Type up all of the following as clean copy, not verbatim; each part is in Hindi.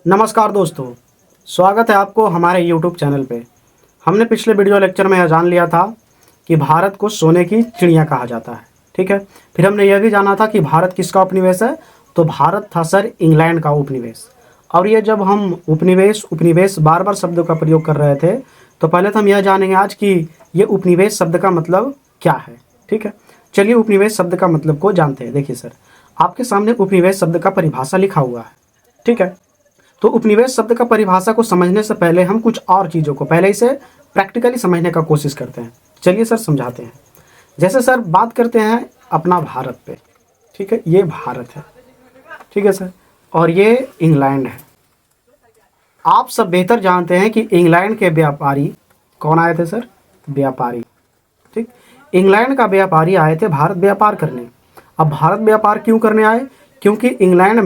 नमस्कार दोस्तों, स्वागत है आपको हमारे YouTube चैनल पे। हमने पिछले वीडियो लेक्चर में यह जान लिया था कि भारत को सोने की चिड़िया कहा जाता है। ठीक है, फिर हमने यह भी जाना था कि भारत किसका उपनिवेश है, तो भारत था सर इंग्लैंड का उपनिवेश। और ये जब हम उपनिवेश उपनिवेश बार बार शब्दों का प्रयोग कर रहे थे, तो पहले तो हम यह जानेंगे आज कि ये उपनिवेश शब्द का मतलब क्या है। ठीक है, चलिए उपनिवेश शब्द का मतलब को जानते हैं। देखिए सर, आपके सामने उपनिवेश शब्द का परिभाषा लिखा हुआ है। ठीक है, तो उपनिवेश शब्द का परिभाषा को समझने से पहले हम कुछ और चीज़ों को पहले इसे प्रैक्टिकली समझने का कोशिश करते हैं। चलिए सर समझाते हैं। जैसे सर बात करते हैं अपना भारत पे। ठीक है, ये भारत है। ठीक है सर, और ये इंग्लैंड है। आप सब बेहतर जानते हैं कि इंग्लैंड के व्यापारी कौन आए थे सर? व्यापारी। ठीक, इंग्लैंड का व्यापारी आए थे भारत व्यापार करने। अब भारत व्यापार क्यों करने आए? क्योंकि इंग्लैंड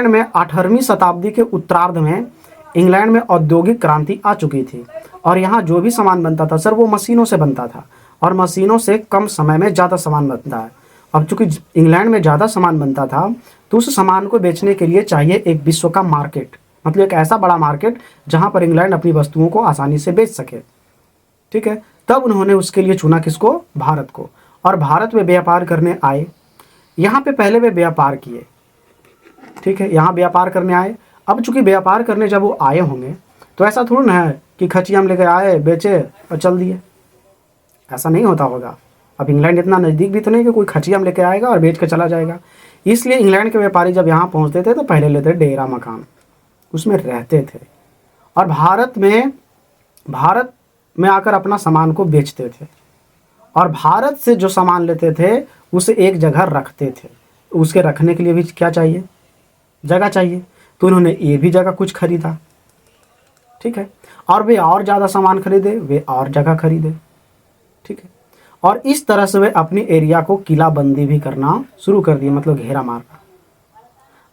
में 18वीं शताब्दी के उत्तरार्ध में इंग्लैंड में औद्योगिक क्रांति आ चुकी थी और यहाँ जो भी सामान बनता था सर वो मशीनों से बनता था और मशीनों से कम समय में ज़्यादा सामान बनता है। अब चूंकि इंग्लैंड में ज़्यादा सामान बनता था तो उस सामान को बेचने के लिए चाहिए एक विश्व का मार्केट, मतलब एक ऐसा बड़ा मार्केट जहाँ पर इंग्लैंड अपनी वस्तुओं को आसानी से बेच सके। ठीक है, तब उन्होंने उसके लिए चुना किसको? भारत को। और भारत में व्यापार करने आए। यहाँ पे पहले वे व्यापार किए। ठीक है, यहाँ व्यापार करने आए। अब चूंकि व्यापार करने जब वो आए होंगे तो ऐसा थोड़ा ना है कि खचिया हम लेकर आए, बेचे और चल दिए। ऐसा नहीं होता होगा। अब इंग्लैंड इतना नज़दीक भी तो नहीं कि कोई खचिया हम लेकर आएगा और बेच कर चला जाएगा। इसलिए इंग्लैंड के व्यापारी जब यहाँ पहुँचते थे तो पहले लेते डेरा मकान, उसमें रहते थे और भारत में आकर अपना सामान को बेचते थे और भारत से जो सामान लेते थे उसे एक जगह रखते थे। उसके रखने के लिए भी क्या चाहिए? जगह चाहिए। तो उन्होंने ये भी जगह कुछ खरीदा। ठीक है, और वे और ज़्यादा सामान खरीदे, वे और जगह खरीदे। ठीक है, और इस तरह से वे अपनी एरिया को किलाबंदी भी करना शुरू कर दिए, मतलब घेरा मारना।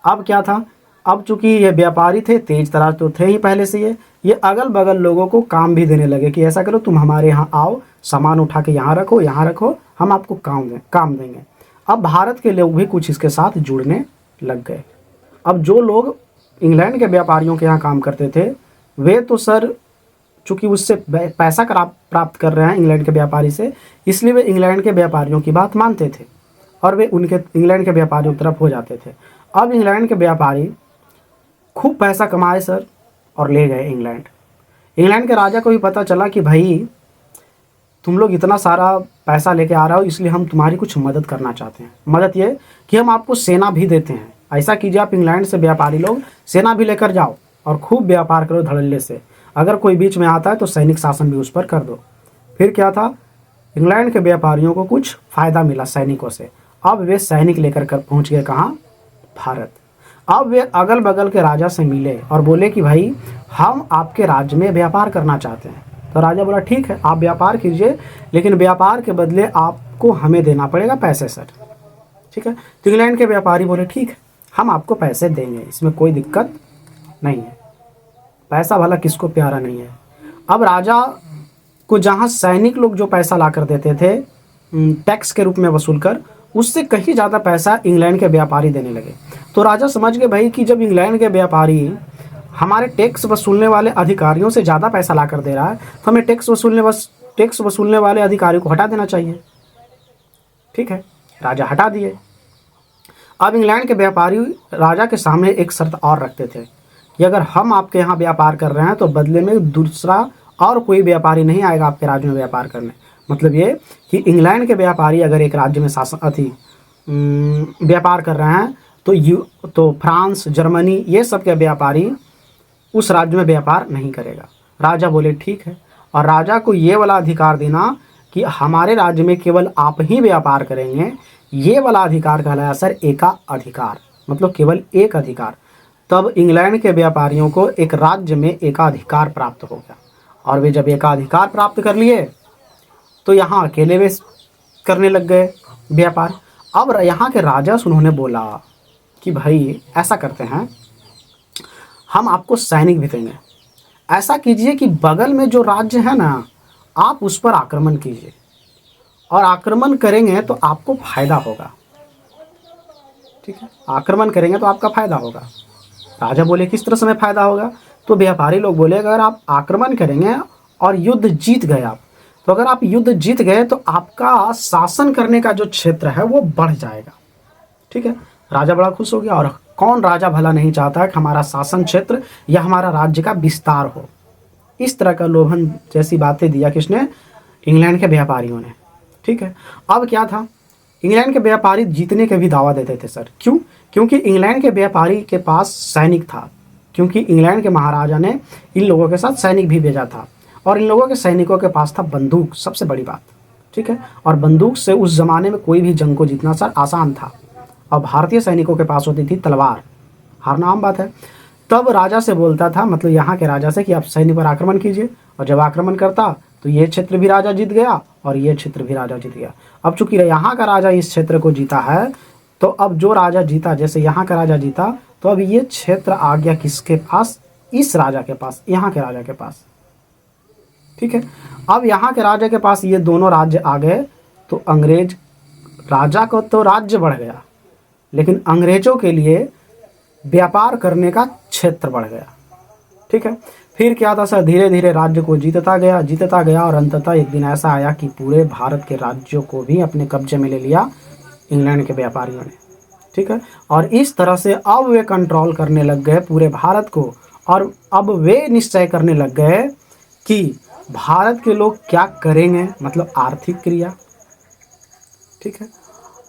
अब क्या था? अब चूंकि ये व्यापारी थे, तेज तराज तो थे ही पहले से ये अगल बगल लोगों को काम भी देने लगे कि ऐसा करो, तुम हमारे यहाँ आओ, सामान उठा के यहाँ रखो, हम आपको काम देंगे। अब भारत के लोग भी कुछ इसके साथ जुड़ने लग गए। अब जो लोग इंग्लैंड के व्यापारियों के यहाँ काम करते थे वे तो सर चूँकि उससे पैसा प्राप्त कर रहे हैं इंग्लैंड के व्यापारी से, इसलिए वे इंग्लैंड के व्यापारियों की बात मानते थे और वे उनके इंग्लैंड के व्यापारियों की तरफ हो जाते थे। अब इंग्लैंड के व्यापारी खूब पैसा कमाए सर और ले गए इंग्लैंड के राजा को भी पता चला कि भाई तुम लोग इतना सारा पैसा लेके आ रहे हो, इसलिए हम तुम्हारी कुछ मदद करना चाहते हैं। मदद ये कि हम आपको सेना भी देते हैं। ऐसा कीजिए, आप इंग्लैंड से व्यापारी लोग सेना भी लेकर जाओ और खूब व्यापार करो धड़ल्ले से। अगर कोई बीच में आता है तो सैनिक शासन भी उस पर कर दो। फिर क्या था? इंग्लैंड के व्यापारियों को कुछ फ़ायदा मिला सैनिकों से। अब वे सैनिक लेकर पहुँच गए कहाँ? भारत। अब वे अगल बगल के राजा से मिले और बोले कि भाई हम आपके राज्य में व्यापार करना चाहते हैं। तो राजा बोला ठीक है, आप व्यापार कीजिए, लेकिन व्यापार के बदले आपको हमें देना पड़ेगा पैसे सर। ठीक है, तो इंग्लैंड के व्यापारी बोले ठीक है, हम आपको पैसे देंगे, इसमें कोई दिक्कत नहीं है। पैसा भला किसको प्यारा नहीं है। अब राजा को जहाँ सैनिक लोग जो पैसा ला कर देते थे टैक्स के रूप में वसूल कर, उससे कहीं ज़्यादा पैसा इंग्लैंड के व्यापारी देने लगे। तो राजा समझ गए भाई कि जब इंग्लैंड के व्यापारी हमारे टैक्स वसूलने वाले अधिकारियों से ज़्यादा पैसा ला कर दे रहा है तो हमें टैक्स वसूलने वाले अधिकारी को हटा देना चाहिए। ठीक है, राजा हटा दिए। अब इंग्लैंड के व्यापारी राजा के सामने एक शर्त और रखते थे कि अगर हम आपके यहाँ व्यापार कर रहे हैं तो बदले में दूसरा और कोई व्यापारी नहीं आएगा आपके राज्य में व्यापार करने। मतलब ये कि इंग्लैंड के व्यापारी अगर एक राज्य में व्यापार कर रहे हैं तो फ्रांस, जर्मनी, ये सब के व्यापारी उस राज्य में व्यापार नहीं करेगा। राजा बोले ठीक है, और राजा को ये वाला अधिकार देना कि हमारे राज्य में केवल आप ही व्यापार करेंगे, ये वाला अधिकार कहलाया सर एका अधिकार, मतलब केवल एक अधिकार। तब इंग्लैंड के व्यापारियों को एक राज्य में एकाधिकार प्राप्त हो गया और वे जब एकाधिकार प्राप्त कर लिए तो यहाँ अकेले वे करने लग गए व्यापार। अब यहाँ के राजा से उन्होंने बोला कि भाई ऐसा करते हैं, हम आपको सैनिक भी देंगे। ऐसा कीजिए कि बगल में जो राज्य है ना, आप उस पर आक्रमण कीजिए और आक्रमण करेंगे तो आपको फायदा होगा। ठीक है, आक्रमण करेंगे तो आपका फायदा होगा। राजा बोले किस तरह से हमें फायदा होगा? तो व्यापारी लोग बोले अगर आप आक्रमण करेंगे और युद्ध जीत गए आप, तो अगर आप युद्ध जीत गए तो आपका शासन करने का जो क्षेत्र है वो बढ़ जाएगा। ठीक है, राजा बड़ा खुश हो गया। और कौन राजा भला नहीं चाहता है कि हमारा शासन क्षेत्र या हमारा राज्य का विस्तार हो? इस तरह का लोभन जैसी बातें दिया किसने? इंग्लैंड के व्यापारियों ने। ठीक है, अब क्या था, इंग्लैंड के व्यापारी जीतने के भी दावा देते थे सर। क्यों? क्योंकि इंग्लैंड के व्यापारी के पास सैनिक था, क्योंकि इंग्लैंड के महाराजा ने इन लोगों के साथ सैनिक भी भेजा था, और इन लोगों के सैनिकों के पास था बंदूक, सबसे बड़ी बात। ठीक है, और बंदूक से उस जमाने में कोई भी जंग को जीतना सर आसान था। और भारतीय सैनिकों के पास होती थी तलवार, हारना आम बात है। तब राजा से बोलता था, मतलब यहाँ के राजा से, कि आप सैनिक पर आक्रमण कीजिए, और जब आक्रमण करता तो ये क्षेत्र भी राजा जीत गया और ये क्षेत्र भी राजा जीत गया। अब चूंकि यहाँ का राजा इस क्षेत्र को जीता है, तो अब जो राजा जीता, जैसे यहाँ का राजा जीता, तो अब ये क्षेत्र आ गया किसके पास? इस राजा के पास, यहाँ के राजा के पास। ठीक है, अब यहाँ के राजा के पास ये दोनों राज्य आ गए, तो अंग्रेज राजा को तो राज्य बढ़ गया, लेकिन अंग्रेजों के लिए व्यापार करने का क्षेत्र बढ़ गया। ठीक है, फिर क्या था सर, धीरे धीरे राज्य को जीतता गया और अंततः एक दिन ऐसा आया कि पूरे भारत के राज्यों को भी अपने कब्जे में ले लिया इंग्लैंड के व्यापारियों ने। ठीक है, और इस तरह से अब वे कंट्रोल करने लग गए पूरे भारत को, और अब वे निश्चय करने लग गए कि भारत के लोग क्या करेंगे, मतलब आर्थिक क्रिया, ठीक है,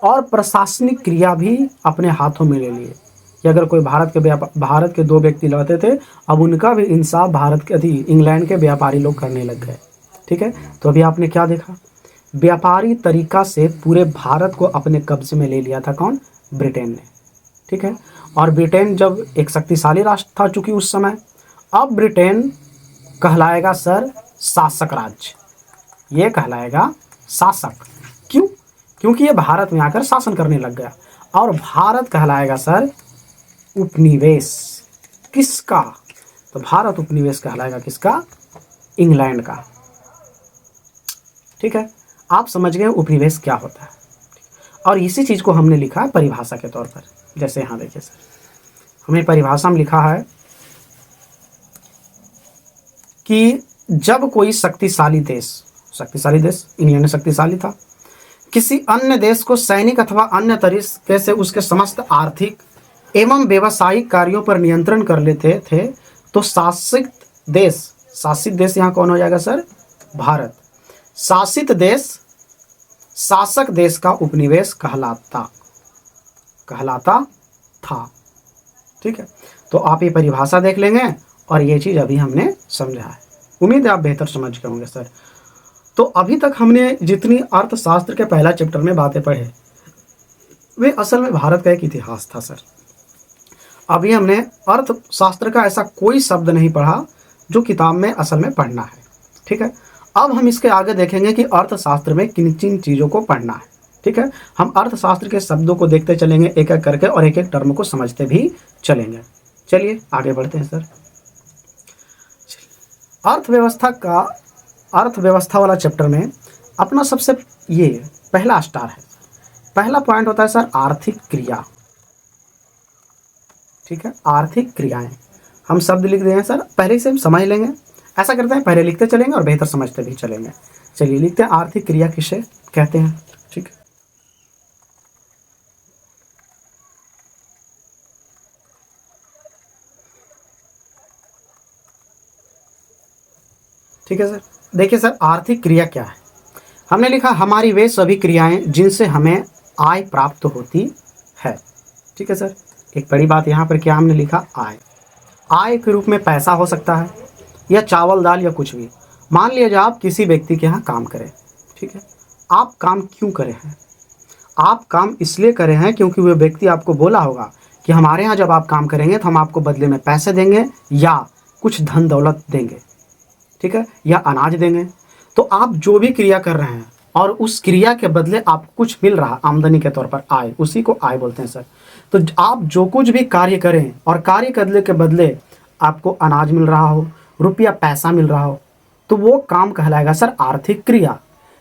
और प्रशासनिक क्रिया भी अपने हाथों में ले लिए कि अगर कोई भारत के दो व्यक्ति लड़ते थे, अब उनका भी इंसाफ इंग्लैंड के व्यापारी लोग करने लग गए। ठीक है, तो अभी आपने क्या देखा, व्यापारी तरीका से पूरे भारत को अपने कब्जे में ले लिया था कौन? ब्रिटेन ने। ठीक है, और ब्रिटेन जब एक शक्तिशाली राष्ट्र था चूंकि उस समय, अब ब्रिटेन कहलाएगा सर शासक राज्य, ये कहलाएगा शासक। क्यों? क्योंकि ये भारत में आकर शासन करने लग गया। और भारत कहलाएगा सर उपनिवेश। किसका? तो भारत उपनिवेश कहलाएगा किसका? इंग्लैंड का। ठीक है, आप समझ गए उपनिवेश क्या होता है। और इसी चीज को हमने लिखा है परिभाषा के तौर पर। जैसे यहाँ देखिए सर, हमने परिभाषा में लिखा है कि जब कोई शक्तिशाली देश इंग्लैंड शक्तिशाली था, किसी अन्य देश को सैनिक अथवा अन्य तरीके से उसके समस्त आर्थिक एवं व्यवसायिक कार्यों पर नियंत्रण कर लेते थे, तो शासित देश यहाँ कौन हो जाएगा सर? भारत। शासित देश शासक देश का उपनिवेश कहलाता था। ठीक है, तो आप ये परिभाषा देख लेंगे और ये चीज अभी हमने समझा है। उम्मीद है आप बेहतर समझ गए होंगे सर। तो अभी तक हमने जितनी अर्थशास्त्र के पहला चैप्टर में बातें पढ़े, वे असल में भारत का एक इतिहास था सर। अभी हमने अर्थशास्त्र का ऐसा कोई शब्द नहीं पढ़ा जो किताब में असल में पढ़ना है। ठीक है, अब हम इसके आगे देखेंगे कि अर्थशास्त्र में किन किन चीज़ों को पढ़ना है। ठीक है, हम अर्थशास्त्र के शब्दों को देखते चलेंगे एक एक करके, और एक एक टर्म को समझते भी चलेंगे। चलिए आगे बढ़ते हैं सर। अर्थव्यवस्था वाला चैप्टर में अपना सबसे ये पहला स्टार है, पहला पॉइंट होता है सर आर्थिक क्रिया। ठीक है, आर्थिक क्रियाएं हम शब्द लिख रहे हैं सर, पहले से हम समझ लेंगे। ऐसा करते हैं, पहले लिखते चलेंगे और बेहतर समझते भी चलेंगे। चलिए लिखते हैं, आर्थिक क्रिया किसे कहते हैं। ठीक है, ठीक है सर। देखिए सर, आर्थिक क्रिया क्या है। हमने लिखा हमारी वे सभी क्रियाएं जिनसे हमें आय प्राप्त होती है। ठीक है सर, एक बड़ी बात यहाँ पर क्या हमने लिखा, आय के रूप में पैसा हो सकता है, या चावल दाल, या कुछ भी। मान लीजिए आप किसी व्यक्ति के यहाँ काम करें। ठीक है, आप काम क्यों करे हैं? आप काम इसलिए करे हैं क्योंकि वह व्यक्ति आपको बोला होगा कि हमारे यहाँ जब आप काम करेंगे तो हम आपको बदले में पैसे देंगे या कुछ धन दौलत देंगे। ठीक है, या अनाज देंगे। तो आप जो भी क्रिया कर रहे हैं और उस क्रिया के बदले आपको कुछ मिल रहा आमदनी के तौर पर, आय, उसी को आय बोलते हैं सर। तो आप जो कुछ भी कार्य करें और कार्य करने के बदले आपको अनाज मिल रहा हो, रुपया पैसा मिल रहा हो, तो वो काम कहलाएगा सर आर्थिक क्रिया।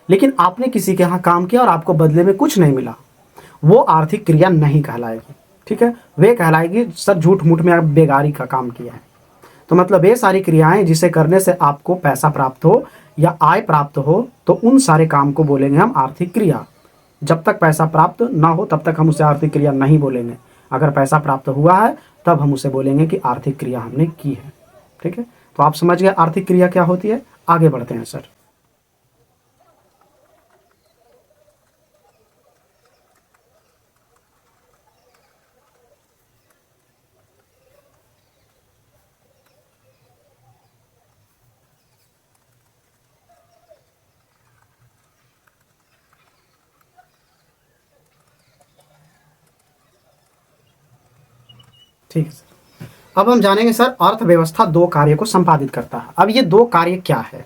लेकिन आपने किसी के यहाँ काम किया और आपको बदले में कुछ नहीं मिला, वो आर्थिक क्रिया नहीं कहलाएगी। ठीक है, वे कहलाएगी सर झूठ मूठ में आप बेगारी का काम किया है। तो मतलब ये सारी क्रियाएं जिसे करने से आपको पैसा प्राप्त हो या आय प्राप्त हो, तो उन सारे काम को बोलेंगे हम आर्थिक क्रिया। जब तक पैसा प्राप्त ना हो तब तक हम उसे आर्थिक क्रिया नहीं बोलेंगे। अगर पैसा प्राप्त हुआ है तब हम उसे बोलेंगे कि आर्थिक क्रिया हमने की है। ठीक है, तो आप समझ गए आर्थिक क्रिया क्या होती है। आगे बढ़ते हैं सर। ठीक है सर, अब हम जानेंगे सर अर्थव्यवस्था दो कार्य को संपादित करता है। अब ये दो कार्य क्या है।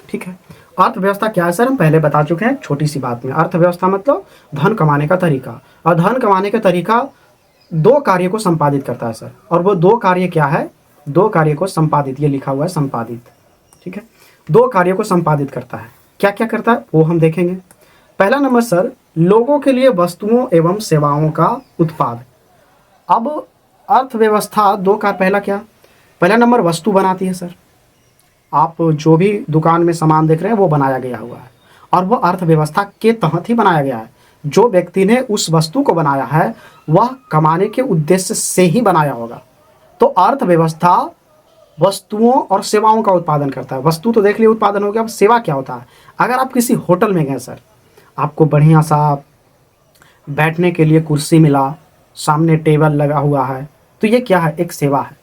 ठीक है, अर्थव्यवस्था क्या है सर, हम पहले बता चुके हैं छोटी सी बात में। अर्थव्यवस्था मतलब धन कमाने का तरीका, और धन कमाने का तरीका दो कार्य को संपादित करता है सर। और वो दो कार्य क्या है, दो कार्य को संपादित, ये लिखा हुआ है संपादित। ठीक है, दो कार्य को संपादित करता है। क्या क्या करता है वो हम देखेंगे। पहला नंबर सर, लोगों के लिए वस्तुओं एवं सेवाओं का उत्पाद। अब अर्थव्यवस्था दो का पहला क्या, पहला नंबर वस्तु बनाती है सर। आप जो भी दुकान में सामान देख रहे हैं वो बनाया गया हुआ है, और वो अर्थव्यवस्था के तहत ही बनाया गया है। जो व्यक्ति ने उस वस्तु को बनाया है वह कमाने के उद्देश्य से ही बनाया होगा। तो अर्थव्यवस्था वस्तुओं और सेवाओं का उत्पादन करता है। वस्तु तो देख लिए उत्पादन हो गया, अब सेवा क्या होता है। अगर आप किसी होटल में गए सर, आपको बढ़िया सा बैठने के लिए कुर्सी मिला, सामने टेबल लगा हुआ है, तो ये क्या है, एक सेवा है।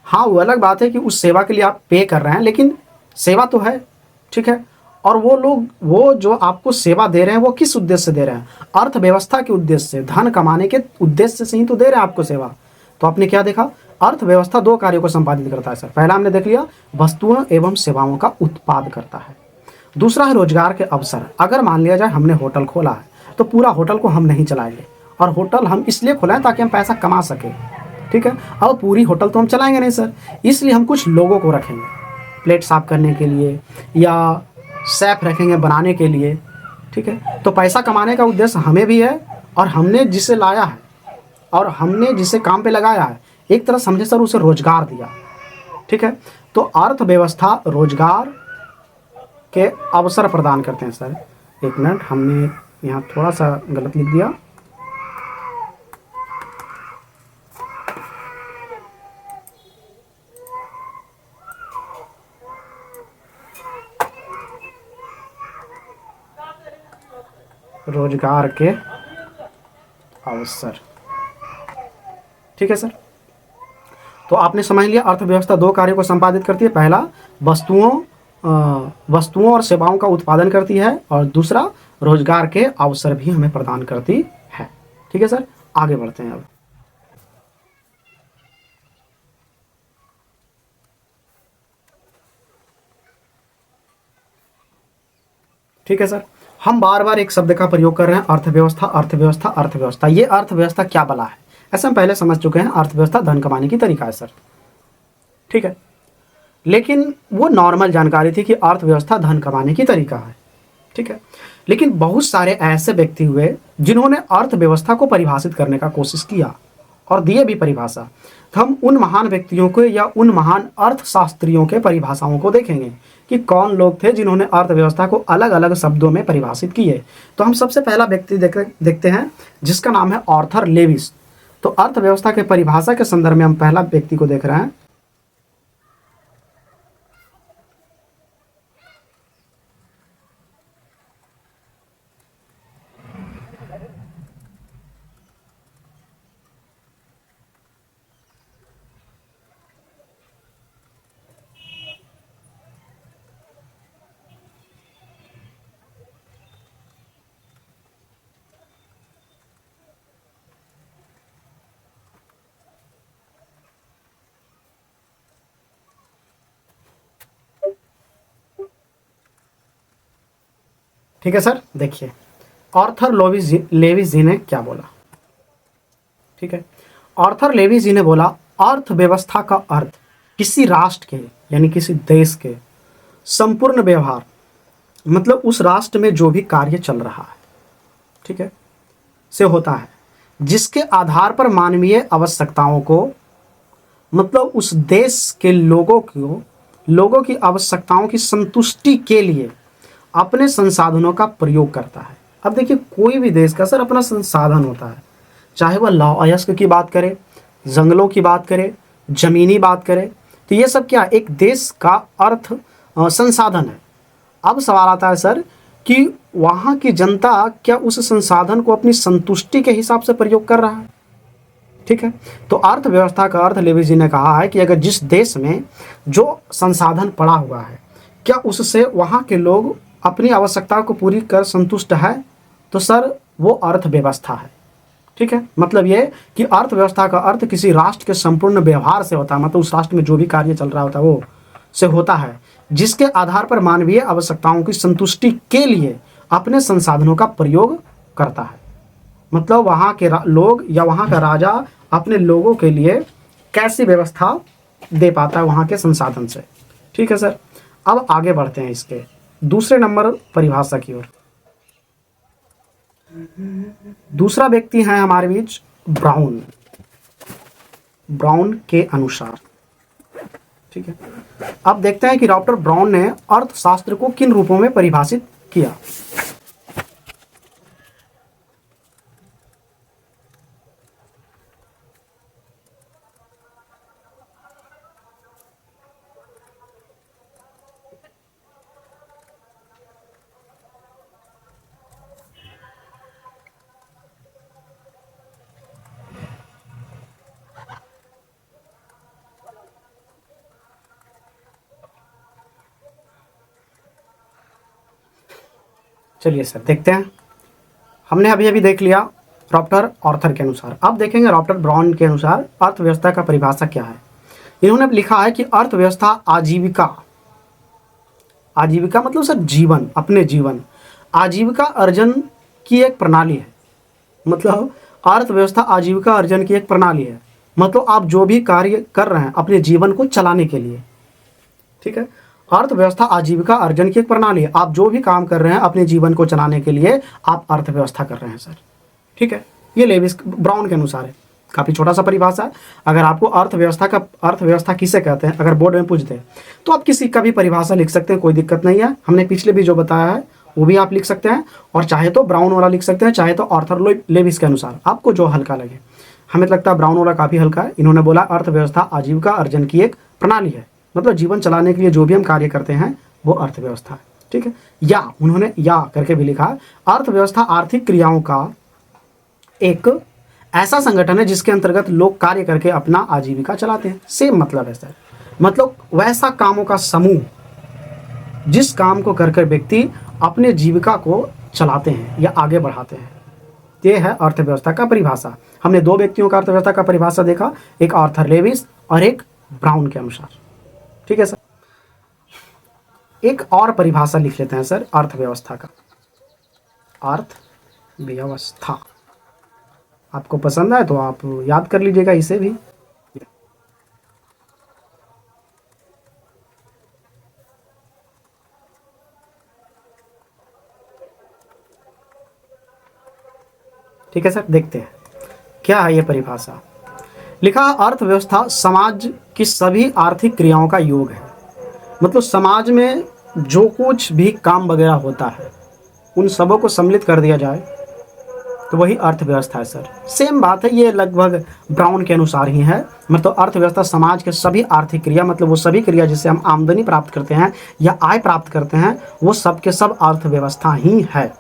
हाँ, वो अलग बात है कि उस सेवा के लिए आप पे कर रहे हैं, लेकिन सेवा तो है। ठीक है, और वो लोग, वो जो आपको सेवा दे रहे हैं वो किस उद्देश्य से दे रहे हैं, अर्थव्यवस्था के उद्देश्य से, धन कमाने के उद्देश्य से ही तो दे रहे हैं आपको सेवा। तो आपने क्या देखा, अर्थव्यवस्था दो कार्यों को संपादित करता है सर। पहला हमने देख लिया, वस्तुओं एवं सेवाओं का उत्पाद करता है। दूसरा है रोजगार के अवसर। अगर मान लिया जाए हमने होटल खोला है, तो पूरा होटल को हम नहीं चलाएंगे, और होटल हम इसलिए खोला है ताकि हम पैसा कमा सके। ठीक है, अब पूरी होटल तो हम चलाएंगे नहीं सर, इसलिए हम कुछ लोगों को रखेंगे प्लेट साफ करने के लिए, या शेफ रखेंगे बनाने के लिए। ठीक है, तो पैसा कमाने का उद्देश्य हमें भी है, और हमने जिसे लाया है और हमने जिसे काम पे लगाया है, एक तरह समझे सर उसे रोजगार दिया। ठीक है, तो अर्थव्यवस्था रोजगार के अवसर प्रदान करते हैं सर। एक मिनट, हमने यहाँ थोड़ा सा गलत लिख दिया। रोजगार के अवसर। ठीक है सर, तो आपने समझ लिया अर्थव्यवस्था दो कार्यों को संपादित करती है। पहला वस्तुओं और सेवाओं का उत्पादन करती है, और दूसरा रोजगार के अवसर भी हमें प्रदान करती है। ठीक है सर, आगे बढ़ते हैं अब। ठीक है सर, हम बार बार एक शब्द का प्रयोग कर रहे हैं, अर्थव्यवस्था अर्थव्यवस्था अर्थव्यवस्था। ये अर्थव्यवस्था क्या बला है, ऐसा हम पहले समझ चुके हैं। अर्थव्यवस्था धन कमाने की तरीका है सर। ठीक है, लेकिन वो नॉर्मल जानकारी थी कि अर्थव्यवस्था धन कमाने की तरीका है। ठीक है, लेकिन बहुत सारे ऐसे व्यक्ति हुए जिन्होंने अर्थव्यवस्था को परिभाषित करने का कोशिश किया और दिए भी परिभाषा। तो हम उन महान व्यक्तियों को या उन महान अर्थशास्त्रियों के परिभाषाओं को देखेंगे कि कौन लोग थे जिन्होंने अर्थव्यवस्था को अलग अलग शब्दों में परिभाषित किए। तो हम सबसे पहला व्यक्ति देखते हैं जिसका नाम है आर्थर लेविस। तो अर्थव्यवस्था के परिभाषा के संदर्भ में हम पहला व्यक्ति को देख रहे हैं। ठीक है सर, देखिए आर्थर लेविस जी ने क्या बोला। ठीक है, आर्थर लेविस जी ने बोला अर्थव्यवस्था का अर्थ किसी राष्ट्र के यानी किसी देश के संपूर्ण व्यवहार, मतलब उस राष्ट्र में जो भी कार्य चल रहा है, ठीक है, से होता है, जिसके आधार पर मानवीय आवश्यकताओं को, मतलब उस देश के लोगों की आवश्यकताओं की संतुष्टि के लिए अपने संसाधनों का प्रयोग करता है। अब देखिए, कोई भी देश का सर अपना संसाधन होता है, चाहे वह लौह अयस्क की बात करे, जंगलों की बात करे, जमीनी बात करे, तो ये सब क्या एक देश का अर्थ संसाधन है। अब सवाल आता है सर कि वहाँ की जनता क्या उस संसाधन को अपनी संतुष्टि के हिसाब से प्रयोग कर रहा है? ठीक है, तो अर्थव्यवस्था का अर्थ लेविस जी ने कहा है कि अगर जिस देश में जो संसाधन पड़ा हुआ है, क्या उससे वहाँ के लोग अपनी आवश्यकता को पूरी कर संतुष्ट है, तो सर वो अर्थव्यवस्था है। ठीक है, मतलब ये कि अर्थव्यवस्था का अर्थ किसी राष्ट्र के संपूर्ण व्यवहार से होता है, मतलब उस राष्ट्र में जो भी कार्य चल रहा होता है वो से होता है, जिसके आधार पर मानवीय आवश्यकताओं की संतुष्टि के लिए अपने संसाधनों का प्रयोग करता है। मतलब वहाँ के लोग या वहाँ का राजा अपने लोगों के लिए कैसी व्यवस्था दे पाता है वहाँ के संसाधन से। ठीक है सर, अब आगे बढ़ते हैं इसके दूसरे नंबर परिभाषा की ओर। दूसरा व्यक्ति है हमारे बीच ब्राउन। ब्राउन के अनुसार, ठीक है, अब देखते हैं कि डॉक्टर ब्राउन ने अर्थशास्त्र को किन रूपों में परिभाषित किया। चलिए सर देखते हैं। हमने अभी अभी देख लिया रॉबर्ट ऑर्थर के अनुसार, अब देखेंगे रॉबर्ट ब्राउन के अनुसार अर्थव्यवस्था का परिभाषा क्या है। इन्होंने लिखा है कि अर्थव्यवस्था आजीविका, आजीविका मतलब सर जीवन, अपने जीवन, आजीविका अर्जन की एक प्रणाली है। मतलब अर्थव्यवस्था आजीविका अर्जन की एक प्रणाली है, मतलब आप जो भी कार्य कर रहे हैं अपने जीवन को चलाने के लिए। ठीक है, अर्थव्यवस्था आजीविका अर्जन की एक प्रणाली है, आप जो भी काम कर रहे हैं अपने जीवन को चलाने के लिए आप अर्थव्यवस्था कर रहे हैं सर। ठीक है, ये लेविस ब्राउन के अनुसार है, काफ़ी छोटा सा परिभाषा है। अगर आपको अर्थव्यवस्था किसे कहते हैं अगर बोर्ड में पूछते हैं तो आप किसी का भी परिभाषा लिख सकते हैं, कोई दिक्कत नहीं है। हमने पिछले भी जो बताया है वो भी आप लिख सकते हैं, और चाहे तो ब्राउन वाला लिख सकते हैं, चाहे तो ऑर्थर लेविस के अनुसार, आपको जो हल्का लगे। हमें लगता है ब्राउन वाला काफ़ी हल्का है। इन्होंने बोला अर्थव्यवस्था आजीविका अर्जन की एक प्रणाली है, मतलब जीवन चलाने के लिए जो भी हम कार्य करते हैं वो अर्थव्यवस्था है। ठीक है, या उन्होंने या करके भी लिखा, अर्थव्यवस्था आर्थिक क्रियाओं का एक ऐसा संगठन है जिसके अंतर्गत लोग कार्य करके अपना आजीविका चलाते हैं। सेम मतलब है सर, मतलब वैसा कामों का समूह जिस काम को करके व्यक्ति अपने जीविका को चलाते हैं या आगे बढ़ाते हैं, ये है अर्थव्यवस्था का परिभाषा। हमने दो व्यक्तियों का अर्थव्यवस्था का परिभाषा देखा, एक आर्थर लेविस और एक ब्राउन के अनुसार। ठीक है सर, एक और परिभाषा लिख लेते हैं सर अर्थव्यवस्था का। अर्थव्यवस्था आपको पसंद आए तो आप याद कर लीजिएगा इसे भी। ठीक है सर, देखते हैं क्या है ये परिभाषा। लिखा, अर्थव्यवस्था समाज की सभी आर्थिक क्रियाओं का योग है, मतलब समाज में जो कुछ भी काम वगैरह होता है उन सबों को सम्मिलित कर दिया जाए तो वही अर्थव्यवस्था है सर। सेम बात है, ये लगभग ब्राउन के अनुसार ही है। मतलब अर्थव्यवस्था समाज के सभी आर्थिक क्रिया, मतलब वो सभी क्रिया जिससे हम आमदनी प्राप्त करते हैं या आय प्राप्त करते हैं, वो सब के सब अर्थव्यवस्था ही है।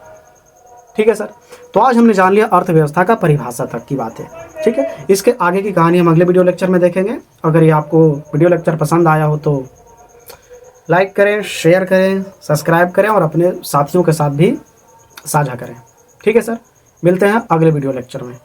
ठीक है सर, तो आज हमने जान लिया अर्थव्यवस्था का परिभाषा तक की बात है। ठीक है, इसके आगे की कहानी हम अगले वीडियो लेक्चर में देखेंगे। अगर ये आपको वीडियो लेक्चर पसंद आया हो तो लाइक करें, शेयर करें, सब्सक्राइब करें और अपने साथियों के साथ भी साझा करें। ठीक है सर, मिलते हैं अगले वीडियो लेक्चर में।